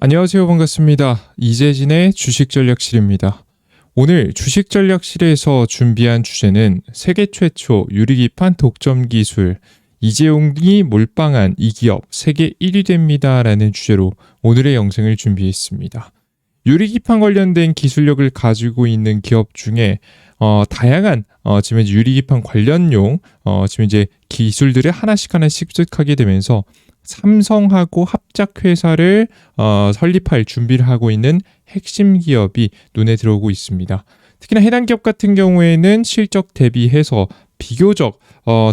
안녕하세요. 반갑습니다. 이재진의 주식전략실입니다. 오늘 주식전략실에서 준비한 주제는 세계 최초 유리기판 독점 기술, 이재용이 몰빵한 이 기업 세계 1위 됩니다 라는 주제로 오늘의 영상을 준비했습니다. 유리기판 관련된 기술력을 가지고 있는 기업 중에 다양한 지금 이제 유리기판 관련용 지금 이제 기술들을 하나씩 습득하게 되면서 삼성하고 합작 회사를 설립할 준비를 하고 있는 핵심 기업이 눈에 들어오고 있습니다. 특히나 해당 기업 같은 경우에는 실적 대비해서 비교적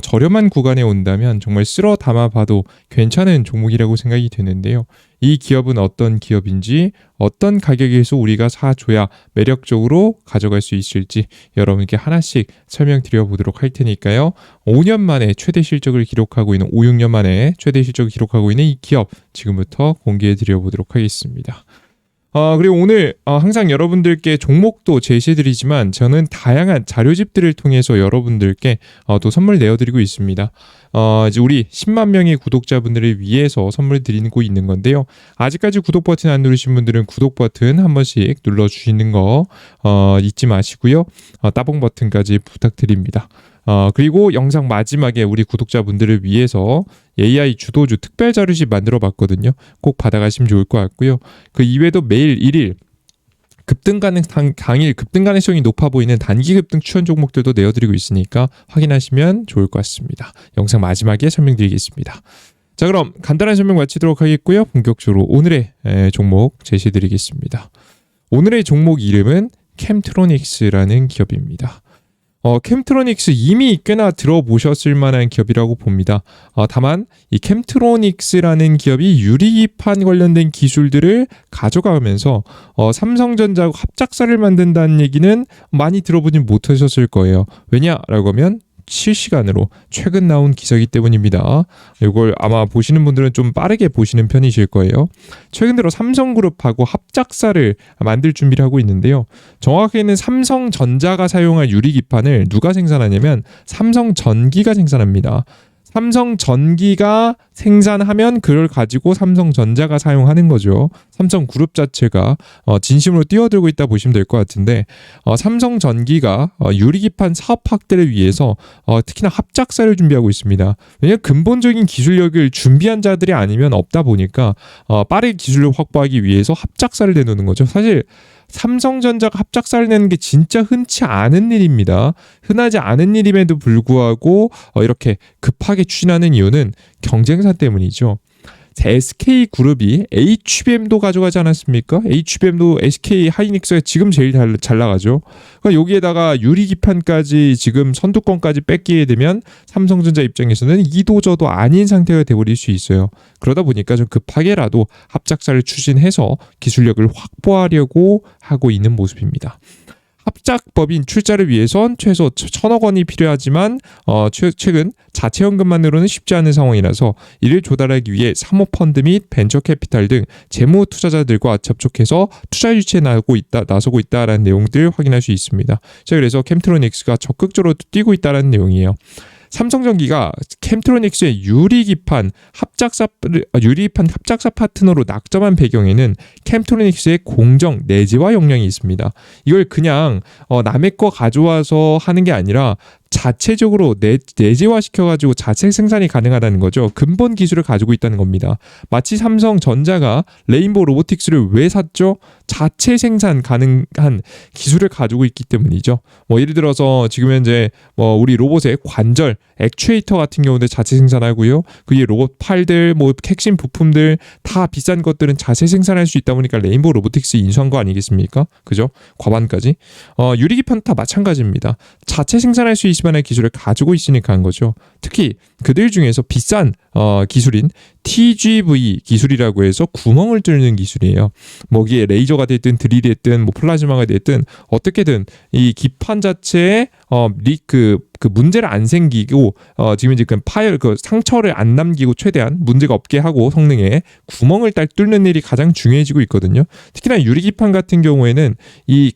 저렴한 구간에 온다면 정말 쓸어 담아봐도 괜찮은 종목이라고 생각이 되는데요. 이 기업은 어떤 기업인지, 어떤 가격에서 우리가 사줘야 매력적으로 가져갈 수 있을지 여러분께 하나씩 설명드려 보도록 할 테니까요. 5년 만에 최대 실적을 기록하고 있는 5, 6년 만에 최대 실적을 기록하고 있는 이 기업 지금부터 공개해 드려 보도록 하겠습니다. 그리고 오늘 항상 여러분들께 종목도 제시해드리지만 저는 다양한 자료집들을 통해서 여러분들께 또 선물 내어드리고 있습니다. 이제 우리 10만 명의 구독자분들을 위해서 선물 드리고 있는 건데요. 아직까지 구독 버튼 안 누르신 분들은 구독 버튼 한 번씩 눌러주시는 거 잊지 마시고요. 따봉 버튼까지 부탁드립니다. 그리고 영상 마지막에 우리 구독자분들을 위해서 AI 주도주 특별 자료집 만들어 봤거든요. 꼭 받아가시면 좋을 것 같고요. 그 이외에도 매일 1일 당일 급등 가능성이 높아 보이는 단기 급등 추천 종목들도 내어드리고 있으니까 확인하시면 좋을 것 같습니다. 영상 마지막에 설명드리겠습니다. 자, 그럼 간단한 설명 마치도록 하겠고요. 본격적으로 오늘의 종목 제시해드리겠습니다. 오늘의 종목 이름은 캠트로닉스라는 기업입니다. 캠트로닉스 이미 꽤나 들어보셨을 만한 기업이라고 봅니다. 다만 이 캠트로닉스라는 기업이 유리기판 관련된 기술들을 가져가면서 삼성전자하고 합작사를 만든다는 얘기는 많이 들어보진 못하셨을 거예요. 왜냐라고 하면 실시간으로 최근 나온 기사이기 때문입니다. 이걸 아마 보시는 분들은 좀 빠르게 보시는 편이실 거예요. 최근 들어 삼성그룹하고 합작사를 만들 준비를 하고 있는데요. 정확하게는 삼성전자가 사용할 유리기판을 누가 생산하냐면 삼성전기가 생산합니다. 삼성전기가 생산하면 그걸 가지고 삼성전자가 사용하는 거죠. 삼성그룹 자체가 진심으로 뛰어들고 있다 보시면 될 것 같은데 삼성전기가 유리기판 사업 확대를 위해서 특히나 합작사를 준비하고 있습니다. 왜냐하면 근본적인 기술력을 준비한 자들이 아니면 없다 보니까 빠르게 기술력 확보하기 위해서 합작사를 내놓는 거죠. 사실 삼성전자가 합작사를 내는 게 진짜 흔치 않은 일입니다. 흔하지 않은 일임에도 불구하고 이렇게 급하게 추진하는 이유는 경쟁사 때문이죠. SK그룹이 HBM도 가져가지 않았습니까? HBM도 SK 하이닉스가 지금 제일 잘 나가죠. 그러니까 여기에다가 유리기판까지 지금 선두권까지 뺏기게 되면 삼성전자 입장에서는 이도저도 아닌 상태가 돼버릴 수 있어요. 그러다 보니까 좀 급하게라도 합작사를 추진해서 기술력을 확보하려고 하고 있는 모습입니다. 합작법인 출자를 위해선 최소 1,000억 원이 필요하지만 최근 자체 현금만으로는 쉽지 않은 상황이라서 이를 조달하기 위해 사모펀드 및 벤처캐피탈 등 재무 투자자들과 접촉해서 투자 유치에 나서고 있다라는 내용들 확인할 수 있습니다. 자, 그래서 캠트로닉스가 적극적으로 뛰고 있다라는 내용이에요. 삼성전기가 캠트로닉스의 유리기판 합작사 파트너로 낙점한 배경에는 캠트로닉스의 공정 내재화 역량이 있습니다. 이걸 그냥 남의 거 가져와서 하는 게 아니라 자체적으로 내재화시켜가지고 자체 생산이 가능하다는 거죠. 근본 기술을 가지고 있다는 겁니다. 마치 삼성전자가 레인보우 로보틱스를 왜 샀죠? 자체 생산 가능한 기술을 가지고 있기 때문이죠. 예를 들어서 지금 현재 우리 로봇의 관절, 액추에이터 같은 경우도 자체 생산하고요. 그게 로봇 팔들, 핵심 부품들 다 비싼 것들은 자체 생산할 수 있다 보니까 레인보우 로보틱스 인수한 거 아니겠습니까? 그죠? 과반까지. 유리기판 다 마찬가지입니다. 자체 생산할 수 있을 만한 기술을 가지고 있으니까 한 거죠. 특히 그들 중에서 비싼 기술인 TGV 기술이라고 해서 구멍을 뚫는 기술이에요. 이게 레이저가 됐든 드릴이 됐든 플라즈마가 됐든 어떻게든 이 기판 자체에 그 문제를 안 생기고 지금 이제 그 상처를 안 남기고 최대한 문제가 없게 하고 성능에 구멍을 뚫는 일이 가장 중요해지고 있거든요. 특히나 유리기판 같은 경우에는 이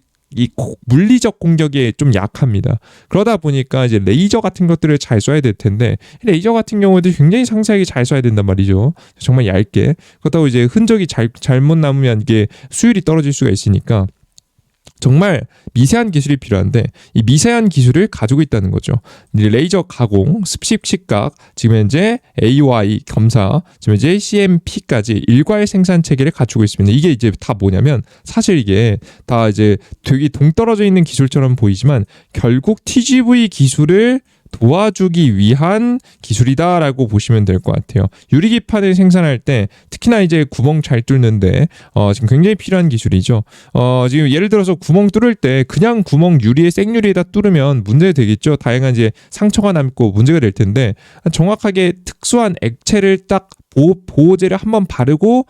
물리적 공격에 좀 약합니다. 그러다 보니까 이제 레이저 같은 것들을 잘 쏴야 될 텐데 레이저 같은 경우에도 굉장히 상세하게 잘 쏴야 된단 말이죠. 정말 얇게. 그렇다고 이제 흔적이 잘못 남으면 이게 수율이 떨어질 수가 있으니까 정말 미세한 기술이 필요한데 이 미세한 기술을 가지고 있다는 거죠. 레이저 가공, 습식 시각, 지금 현재 AOI 검사, 지금 현재 CMP까지 일괄 생산 체계를 갖추고 있습니다. 이게 이제 다 뭐냐면 사실 이게 다 이제 되게 동떨어져 있는 기술처럼 보이지만 결국 TGV 기술을 도와주기 위한 기술이다라고 보시면 될 것 같아요. 유리기판을 생산할 때 특히나 이제 구멍 잘 뚫는데 지금 굉장히 필요한 기술이죠. 지금 예를 들어서 구멍 뚫을 때 그냥 구멍 유리에 생유리에다 뚫으면 문제 되겠죠. 다양한 이제 상처가 남고 문제가 될 텐데 정확하게 특수한 액체를 딱 보호제를 한번 바르고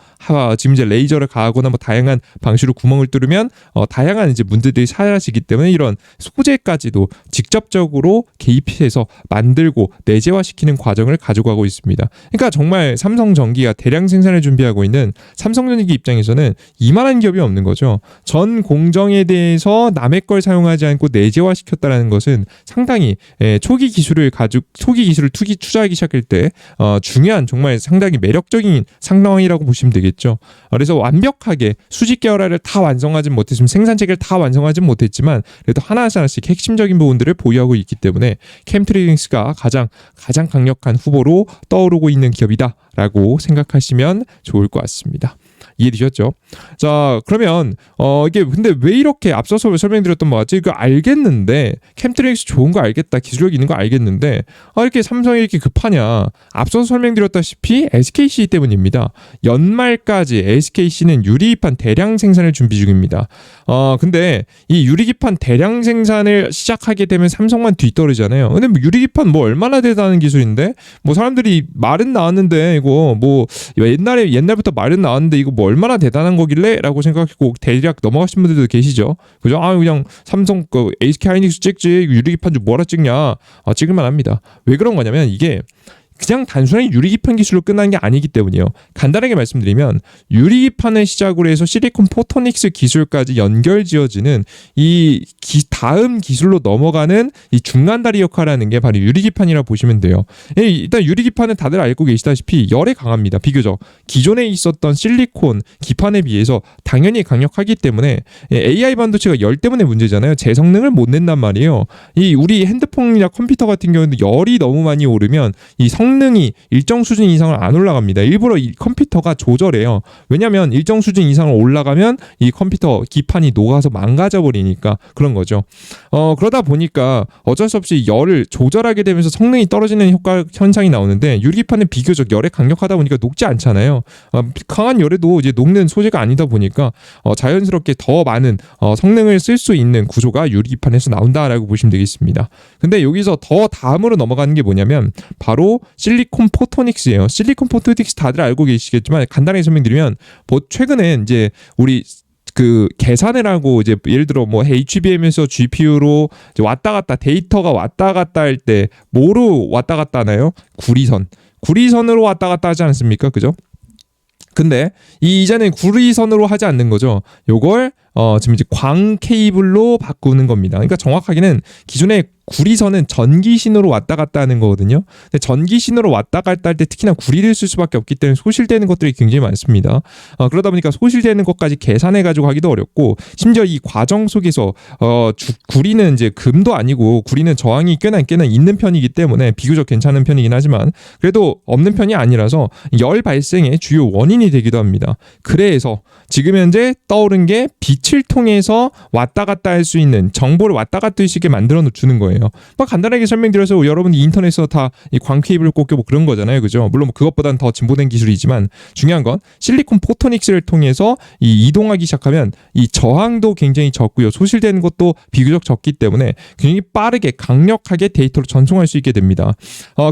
지금 이제 레이저를 가하거나 뭐 다양한 방식으로 구멍을 뚫으면 다양한 이제 문제들이 사라지기 때문에 이런 소재까지도 직접적으로 개입해서 만들고 내재화시키는 과정을 가져가고 있습니다. 그러니까 정말 삼성전기가 대량 생산을 준비하고 있는 삼성전기 입장에서는 이만한 기업이 없는 거죠. 전 공정에 대해서 남의 걸 사용하지 않고 내재화시켰다는 것은 상당히 초기 기술을 투자하기 시작할 때 중요한 정말 상당히 매력적인 상황이라고 보시면 되겠죠. 그래서 완벽하게 수직 계열화를 다 완성하진 못했지만 생산 체계를 다 완성하진 못했지만 그래도 하나씩 핵심적인 부분들을 보유하고 있기 때문에 캠트레이딩스가 가장 강력한 후보로 떠오르고 있는 기업이다라고 생각하시면 좋을 것 같습니다. 이해되셨죠? 자, 그러면 이게 근데 왜 이렇게 앞서서 설명드렸던 것 같지? 이거 알겠는데 캠트레이딩스 좋은 거 알겠다, 기술력 있는 거 알겠는데 이렇게 삼성이 이렇게 급하냐? 앞서서 설명드렸다시피 SKC 때문입니다. 연말까지 SKC는 유리기판 대량 생산을 준비 중입니다. 근데 이 유리기판 대량 생산을 시작하게 되면 삼성만 뒤떨어지잖아요. 근데 뭐 유리기판 뭐 얼마나 대단한 기술인데 뭐 사람들이 말은 나왔는데 이거 뭐 옛날부터 말은 나왔는데 이거 뭐 얼마나 대단한 거길래? 라고 생각하고 대략 넘어가신 분들도 계시죠. 그죠? 그냥 삼성 SK 하이닉스 찍지 유리기판 좀 뭐라 찍냐? 찍을만 합니다. 왜 그런 거냐면 이게 그냥 단순히 유리기판 기술로 끝나는 게 아니기 때문이에요. 간단하게 말씀드리면 유리기판을 시작으로 해서 실리콘 포토닉스 기술까지 연결지어지는 이 다음 기술로 넘어가는 이 중간다리 역할을 하는 게 바로 유리기판이라 보시면 돼요. 일단 유리기판은 다들 알고 계시다시피 열에 강합니다. 비교적 기존에 있었던 실리콘 기판에 비해서 당연히 강력하기 때문에 AI 반도체가 열 때문에 문제잖아요. 제 성능을 못 낸단 말이에요. 우리 핸드폰이나 컴퓨터 같은 경우는 열이 너무 많이 오르면 이 성능이 일정 수준 이상을 안 올라갑니다. 일부러 이 컴퓨터가 조절해요. 왜냐하면 일정 수준 이상을 올라가면 이 컴퓨터 기판이 녹아서 망가져 버리니까 그런 거죠. 그러다 보니까 어쩔 수 없이 열을 조절하게 되면서 성능이 떨어지는 현상이 나오는데 유리기판은 비교적 열에 강력하다 보니까 녹지 않잖아요. 강한 열에도 이제 녹는 소재가 아니다 보니까 자연스럽게 더 많은 성능을 쓸 수 있는 구조가 유리기판에서 나온다라고 보시면 되겠습니다. 근데 여기서 더 다음으로 넘어가는 게 뭐냐면 바로 실리콘 포토닉스예요. 실리콘 포토닉스 다들 알고 계시겠지만 간단하게 설명드리면 최근에 이제 우리 계산을 하고 이제 예를 들어 뭐 HBM에서 GPU로 이제 왔다 갔다 데이터가 왔다 갔다 할 때 뭐로 왔다 갔다 하나요? 구리선으로 왔다 갔다 하지 않습니까? 그죠? 근데 이제는 구리선으로 하지 않는 거죠. 요걸 지금 이제 광 케이블로 바꾸는 겁니다. 그러니까 정확하게는 기존에 구리선은 전기신호로 왔다 갔다 하는 거거든요. 근데 전기신호로 왔다 갔다 할 때 특히나 구리를 쓸 수밖에 없기 때문에 소실되는 것들이 굉장히 많습니다. 그러다 보니까 소실되는 것까지 계산해가지고 하기도 어렵고 심지어 이 과정 속에서 구리는 이제 금도 아니고 구리는 저항이 꽤나 있는 편이기 때문에 비교적 괜찮은 편이긴 하지만 그래도 없는 편이 아니라서 열 발생의 주요 원인이 되기도 합니다. 그래서 지금 현재 떠오른 게 빛을 통해서 왔다 갔다 할 수 있는 정보를 왔다 갔다 할 수 있게 만들어 주는 거예요. 간단하게 설명드려서 여러분이 인터넷에서 다 이 광 케이블을 꽂고 뭐 그런 거잖아요. 그죠? 물론 그것보다는 더 진보된 기술이지만 중요한 건 실리콘 포토닉스를 통해서 이동하기 시작하면 이 저항도 굉장히 적고요. 소실되는 것도 비교적 적기 때문에 굉장히 빠르게 강력하게 데이터를 전송할 수 있게 됩니다.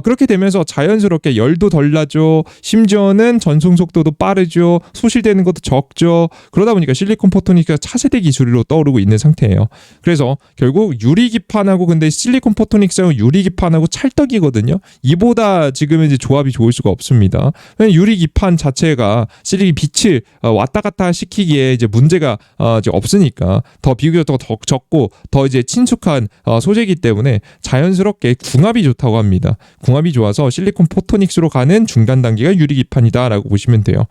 그렇게 되면서 자연스럽게 열도 덜 나죠. 심지어는 전송 속도도 빠르죠. 소실되는 것도 적죠. 그러다 보니까 실리콘 포토닉스가 차세대 기술로 떠오르고 있는 상태예요. 그래서 결국 유리기판하고 근데 실리콘 포토닉스하고 유리기판하고 찰떡이거든요. 이보다 지금 이제 조합이 좋을 수가 없습니다. 왜냐면 유리기판 자체가 빛을 왔다 갔다 시키기에 이제 문제가 이제 없으니까 더 비교적 더 적고 더 이제 친숙한 소재이기 때문에 자연스럽게 궁합이 좋다고 합니다. 궁합이 좋아서 실리콘 포토닉스로 가는 중간 단계가 유리기판이다라고 보시면 돼요.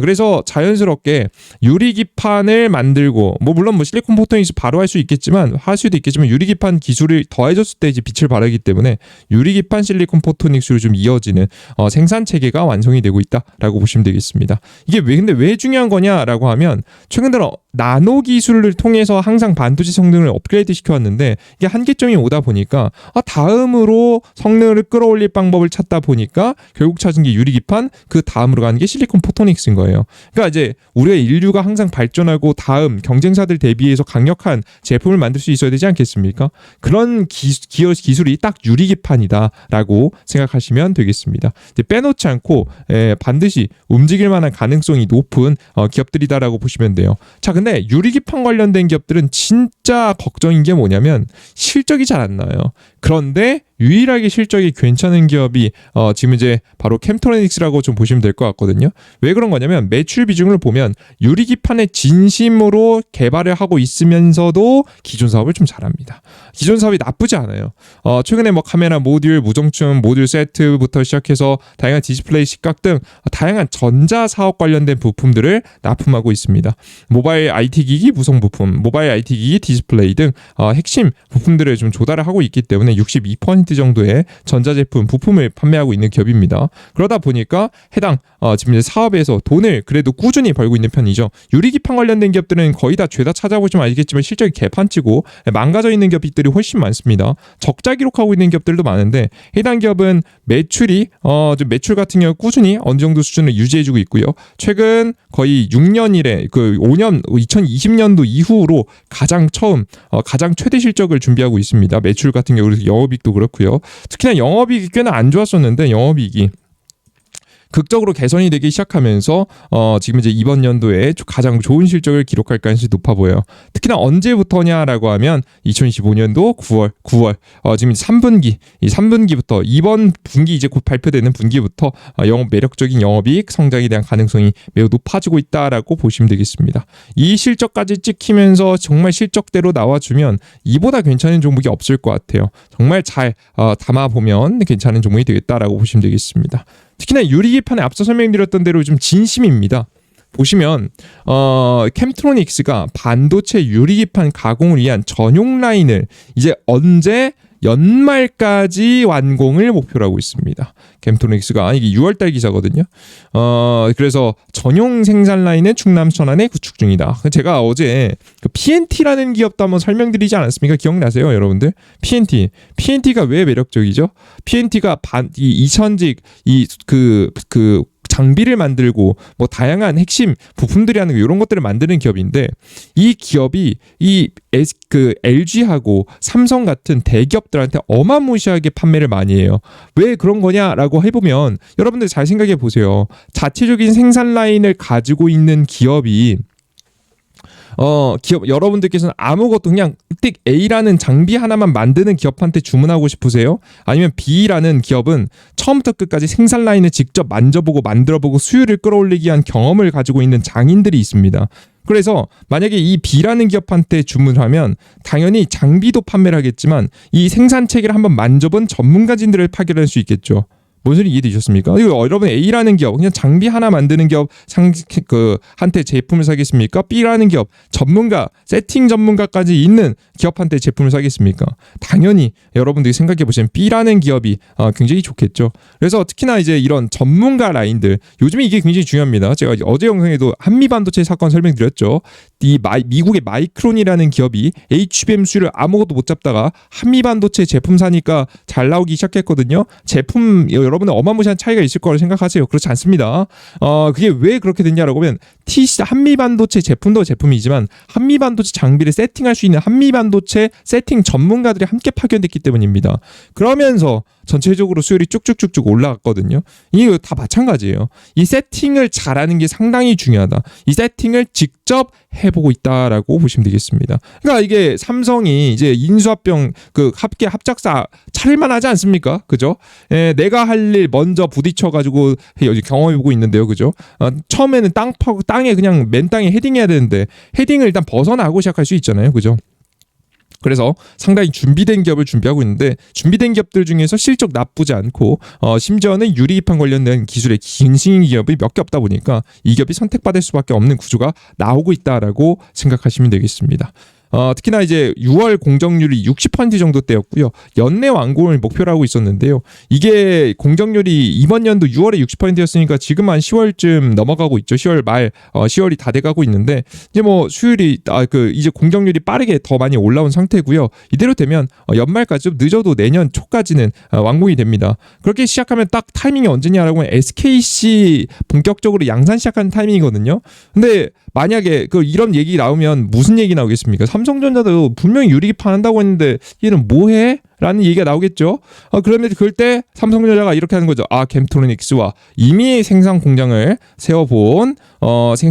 그래서 자연스럽게 유리기판을 만들고 물론 실리콘 포토닉스 바로 할 수도 있겠지만 유리기판 기술을 더해줬을 때 이제 빛을 발하기 때문에 유리기판 실리콘 포토닉스로 좀 이어지는 생산 체계가 완성이 되고 있다라고 보시면 되겠습니다. 이게 근데 왜 중요한 거냐라고 하면 최근 들어 나노 기술을 통해서 항상 반도체 성능을 업그레이드 시켜왔는데 이게 한계점이 오다 보니까 다음으로 성능을 끌어올릴 방법을 찾다 보니까 결국 찾은 게 유리기판, 그 다음으로 가는 게 실리콘 포토닉스인 거예요. 그러니까 이제 우리가 인류가 항상 발전하고 다음 경쟁사들 대비해서 강력한 제품을 만들 수 있어야 되지 않겠습니까? 그런 기술이 딱 유리기판이다라고 생각하시면 되겠습니다. 이제 빼놓지 않고 반드시 움직일 만한 가능성이 높은 기업들이다라고 보시면 돼요. 자, 근데 유리기판 관련된 기업들은 진짜 걱정인 게 뭐냐면 실적이 잘 안 나요. 그런데 유일하게 실적이 괜찮은 기업이 지금 이제 바로 캠트로닉스라고 좀 보시면 될 것 같거든요. 왜 그런 거냐면 매출 비중을 보면 유리기판에 진심으로 개발을 하고 있으면서도 기존 사업을 좀 잘합니다. 기존 사업이 나쁘지 않아요. 최근에 카메라 모듈, 무정춤 모듈 세트부터 시작해서 다양한 디스플레이 시각 등 다양한 전자 사업 관련된 부품들을 납품하고 있습니다. 모바일 IT 기기 구성 부품, 모바일 IT 기기 디스플레이 등 핵심 부품들을 좀 조달을 하고 있기 때문에 62% 정도의 전자제품 부품을 판매하고 있는 기업입니다. 그러다 보니까 해당 지금 이제 사업에서 돈을 그래도 꾸준히 벌고 있는 편이죠. 유리기판 관련된 기업들은 거의 다 죄다 찾아보시면 알겠지만 실적이 개판치고 망가져 있는 기업들이 훨씬 많습니다. 적자 기록하고 있는 기업들도 많은데 해당 기업은 매출 같은 경우 꾸준히 어느 정도 수준을 유지해주고 있고요. 최근 거의 6년 이래 2020년도 이후로 가장 최대 실적을 준비하고 있습니다. 매출 같은 경우 영업이익도 그렇고요. 특히나 영업이익이 꽤나 안 좋았었는데 영업이익이 극적으로 개선이 되기 시작하면서 지금 이제 이번 연도에 가장 좋은 실적을 기록할 가능성이 높아 보여요. 특히나 언제부터냐라고 하면 2025년도 9월 지금 3분기 이 3분기부터 이번 분기 이제 곧 발표되는 분기부터 매력적인 영업이익 성장에 대한 가능성이 매우 높아지고 있다라고 보시면 되겠습니다. 이 실적까지 찍히면서 정말 실적대로 나와주면 이보다 괜찮은 종목이 없을 것 같아요. 정말 잘 담아보면 괜찮은 종목이 되겠다라고 보시면 되겠습니다. 특히나 유리기판에 앞서 설명드렸던 대로 좀 진심입니다. 보시면 캠트로닉스가 반도체 유리기판 가공을 위한 전용 라인을 이제 언제 연말까지 완공을 목표로 하고 있습니다. 캠트로닉스가 이게 6월달 기사거든요. 그래서 전용 생산 라인은 충남 천안에 구축 중이다. 제가 어제 PNT라는 기업도 한번 설명드리지 않았습니까? 기억나세요, 여러분들? PNT가 왜 매력적이죠? PNT가 이천직 장비를 만들고 다양한 핵심 부품들이라는 이런 것들을 만드는 기업인데 이 기업이 LG하고 삼성 같은 대기업들한테 어마무시하게 판매를 많이 해요. 왜 그런 거냐라고 해보면 여러분들 잘 생각해 보세요. 자체적인 생산 라인을 가지고 있는 기업이 여러분들께서는 아무것도 그냥 띡 A라는 장비 하나만 만드는 기업한테 주문하고 싶으세요? 아니면 B라는 기업은 처음부터 끝까지 생산 라인을 직접 만져보고 만들어보고 수율을 끌어올리기 위한 경험을 가지고 있는 장인들이 있습니다. 그래서 만약에 이 B라는 기업한테 주문을 하면 당연히 장비도 판매를 하겠지만 이 생산 체계를 한번 만져본 전문가진들을 파견할 수 있겠죠. 뭔 소리 이해되셨습니까? 이거 여러분 A라는 기업 그냥 장비 하나 만드는 기업 한테 제품을 사겠습니까? B라는 기업 전문가 세팅 전문가까지 있는 기업한테 제품을 사겠습니까? 당연히 여러분들이 생각해 보시면 B라는 기업이 굉장히 좋겠죠. 그래서 특히나 이제 이런 전문가 라인들 요즘에 이게 굉장히 중요합니다. 제가 어제 영상에도 한미반도체 사건 설명드렸죠. 미국의 마이크론이라는 기업이 HBM 수율을 아무것도 못 잡다가 한미반도체 제품 사니까 잘 나오기 시작했거든요. 제품 여러분은 어마무시한 차이가 있을 거라고 생각하세요. 그렇지 않습니다. 그게 왜 그렇게 됐냐라고 하면 한미반도체 제품도 제품이지만 한미반도체 장비를 세팅할 수 있는 한미반도체 세팅 전문가들이 함께 파견됐기 때문입니다. 그러면서 전체적으로 수율이 쭉쭉쭉쭉 올라갔거든요. 이거 다 마찬가지예요. 이 세팅을 잘하는 게 상당히 중요하다. 이 세팅을 직접 해보고 있다라고 보시면 되겠습니다. 그러니까 이게 삼성이 이제 인수합병 그 합작사 차릴만 하지 않습니까? 그죠? 내가 할 일 먼저 부딪혀가지고 여기 경험해보고 있는데요. 그죠? 처음에는 땅에 그냥 맨 땅에 헤딩해야 되는데 헤딩을 일단 벗어나고 시작할 수 있잖아요. 그죠? 그래서 상당히 준비된 기업을 준비하고 있는데 준비된 기업들 중에서 실적 나쁘지 않고 심지어는 유리기판 관련된 기술의 신兴 기업이 몇 개 없다 보니까 이 기업이 선택받을 수밖에 없는 구조가 나오고 있다라고 생각하시면 되겠습니다. 특히나 이제 6월 공정률이 60% 정도대였고요. 연내 완공을 목표로 하고 있었는데요. 이게 공정률이 이번 연도 6월에 60%였으니까 지금 한 10월쯤 넘어가고 있죠. 10월 말, 10월이 다 돼가고 있는데 이제 뭐 수율이 이제 공정률이 빠르게 더 많이 올라온 상태고요. 이대로 되면 연말까지 좀 늦어도 내년 초까지는 완공이 됩니다. 그렇게 시작하면 딱 타이밍이 언제냐라고 하면 SKC 본격적으로 양산 시작하는 타이밍이거든요. 근데 만약에 이런 얘기 나오면 무슨 얘기 나오겠습니까? 삼성전자도 분명히 유리기판 한다고 했는데 얘는 뭐해? 라는 얘기가 나오겠죠. 그러면 그럴 때 삼성전자가 이렇게 하는 거죠. 캠트로닉스와 이미 생산 공장을 세워본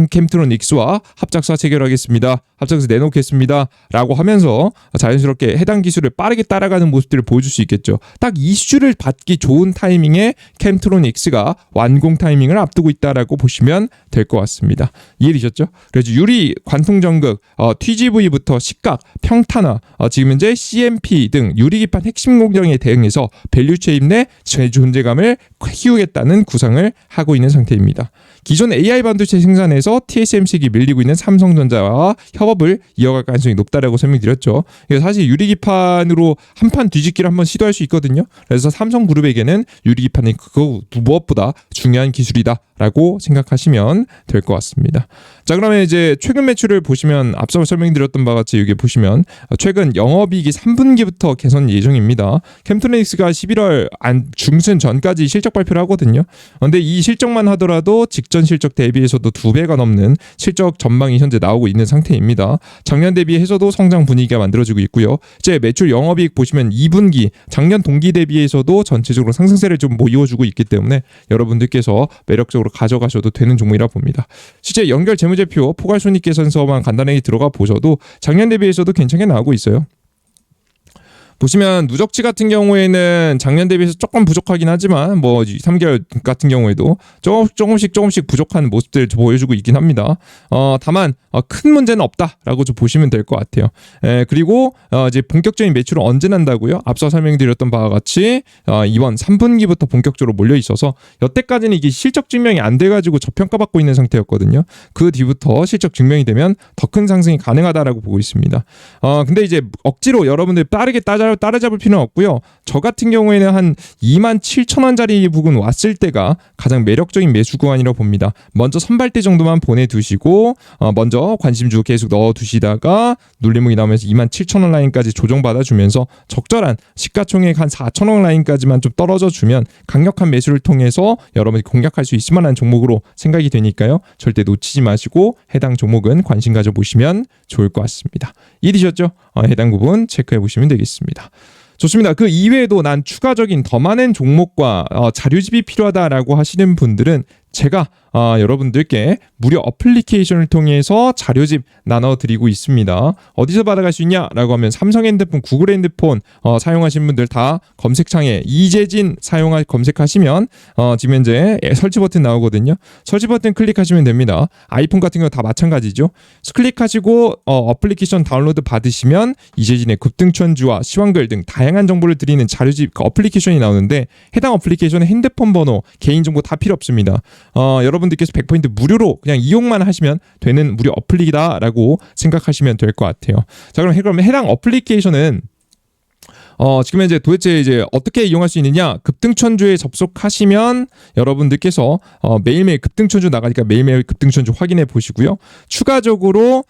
캠트로닉스와 합작사 체결하겠습니다. 합작사 내놓겠습니다. 라고 하면서 자연스럽게 해당 기술을 빠르게 따라가는 모습들을 보여줄 수 있겠죠. 딱 이슈를 받기 좋은 타이밍에 캠트로닉스가 완공 타이밍을 앞두고 있다라고 보시면 될 것 같습니다. 이해되셨죠? 그래서 유리, 관통전극, TGV부터 식각, 평탄화, 지금 현재 CMP 등 유리기판 핵심 공정에 대응해서 밸류체인 내 존재감을 키우겠다는 구상을 하고 있는 상태입니다. 기존 AI 반도체 생산에서 TSMC가 밀리고 있는 삼성전자와 협업을 이어갈 가능성이 높다라고 설명드렸죠. 사실 유리기판으로 한판 뒤집기를 한번 시도할 수 있거든요. 그래서 삼성그룹에게는 유리기판이 그거 무엇보다 중요한 기술이다라고 생각하시면 될 것 같습니다. 자, 그러면 이제 최근 매출을 보시면 앞서 설명드렸던 바와 같이 여기 보시면 최근 영업이익이 3분기부터 개선 예정입니다. 캠트로닉스가 11월 중순 전까지 실적 발표를 하거든요. 그런데 이 실적만 하더라도 직전 실적 대비해서도 2배가 넘는 실적 전망이 현재 나오고 있는 상태입니다. 작년 대비해서도 성장 분위기가 만들어지고 있고요. 이제 매출 영업이익 보시면 2분기 작년 동기 대비해서도 전체적으로 상승세를 좀 이어주고 있기 때문에 여러분들께서 매력적으로 가져가셔도 되는 종목이라 봅니다. 실제 연결 재무제표 포괄손익계산서만 간단하게 들어가 보셔도 작년 대비해서도 괜찮게 나오고 있어요. 보시면 누적치 같은 경우에는 작년 대비해서 조금 부족하긴 하지만 뭐 3개월 같은 경우에도 조금씩 부족한 모습들을 보여주고 있긴 합니다. 다만 큰 문제는 없다라고 좀 보시면 될 것 같아요. 그리고 이제 본격적인 매출은 언제 난다고요? 앞서 설명드렸던 바와 같이 이번 3분기부터 본격적으로 몰려 있어서 여태까지는 이게 실적 증명이 안 돼가지고 저평가받고 있는 상태였거든요. 그 뒤부터 실적 증명이 되면 더 큰 상승이 가능하다라고 보고 있습니다. 근데 이제 억지로 여러분들 빠르게 따라잡을 필요는 없고요. 저 같은 경우에는 한 27,000원짜리 부근 왔을 때가 가장 매력적인 매수 구간이라고 봅니다. 먼저 선발대 정도만 보내두시고 먼저 관심주 계속 넣어두시다가 눌림목이 나오면서 27,000원 라인까지 조정받아주면서 적절한 시가총액 한 4,000원 라인까지만 좀 떨어져주면 강력한 매수를 통해서 여러분이 공략할 수 있을 만한 종목으로 생각이 되니까요. 절대 놓치지 마시고 해당 종목은 관심 가져보시면 좋을 것 같습니다. 이해되셨죠? 해당 부분 체크해 보시면 되겠습니다. 좋습니다. 그 이외에도 난 추가적인 더 많은 종목과 자료집이 필요하다라고 하시는 분들은 제가 여러분들께 무료 어플리케이션을 통해서 자료집 나눠드리고 있습니다. 어디서 받아갈 수 있냐라고 하면 삼성 핸드폰, 구글 핸드폰 사용하시는 분들 다 검색창에 이재진 검색하시면 지금 현재 설치 버튼 나오거든요. 설치 버튼 클릭하시면 됩니다. 아이폰 같은 경우 다 마찬가지죠. 클릭하시고 어플리케이션 다운로드 받으시면 이재진의 급등천주와 시황글 등 다양한 정보를 드리는 자료집 어플리케이션이 나오는데 해당 어플리케이션은 핸드폰 번호, 개인정보 다 필요 없습니다. 여러분들께서 100% 무료로 그냥 이용만 하시면 되는 무료 어플리다라고 생각하시면 될 것 같아요. 자, 그럼 해당 어플리케이션은 지금 현재 도대체 이제 어떻게 이용할 수 있느냐? 급등천주에 접속하시면 여러분들께서 매일매일 급등천주 나가니까 매일매일 급등천주 확인해 보시고요. 추가적으로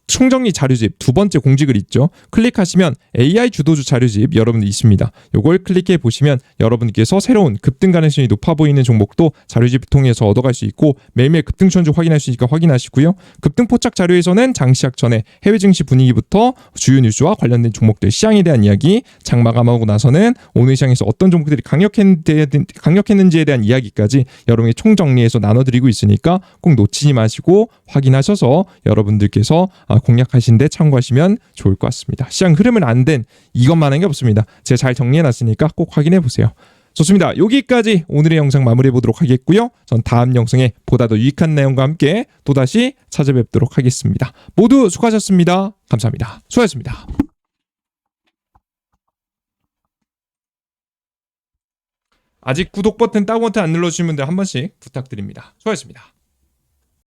총정리 자료집 두 번째 공지글 있죠. 클릭하시면 AI 주도주 자료집 여러분들 있습니다. 요걸 클릭해 보시면 여러분께서 새로운 급등 가능성이 높아 보이는 종목도 자료집 통해서 얻어갈 수 있고 매일매일 급등천주 확인할 수 있으니까 확인하시고요. 급등 포착 자료에서는 장 시작 전에 해외 증시 분위기부터 주요 뉴스와 관련된 종목들 시장에 시장에 대한 이야기, 장 마감하고 나서는 오늘 시장에서 어떤 종목들이 강력했는지에 대한 이야기까지 여러분이 총정리해서 나눠드리고 있으니까 꼭 놓치지 마시고 확인하셔서 여러분들께서 공략하시는데 참고하시면 좋을 것 같습니다. 시장 흐름은 안 된 이것만한 게 없습니다. 제가 잘 정리해놨으니까 꼭 확인해 보세요. 좋습니다. 여기까지 오늘의 영상 마무리해 보도록 하겠고요. 전 다음 영상에 보다 더 유익한 내용과 함께 또다시 찾아뵙도록 하겠습니다. 모두 수고하셨습니다. 감사합니다. 수고하셨습니다. 아직 구독 버튼, 다운 버튼 안 눌러주신 분들 한 번씩 부탁드립니다. 수고하셨습니다.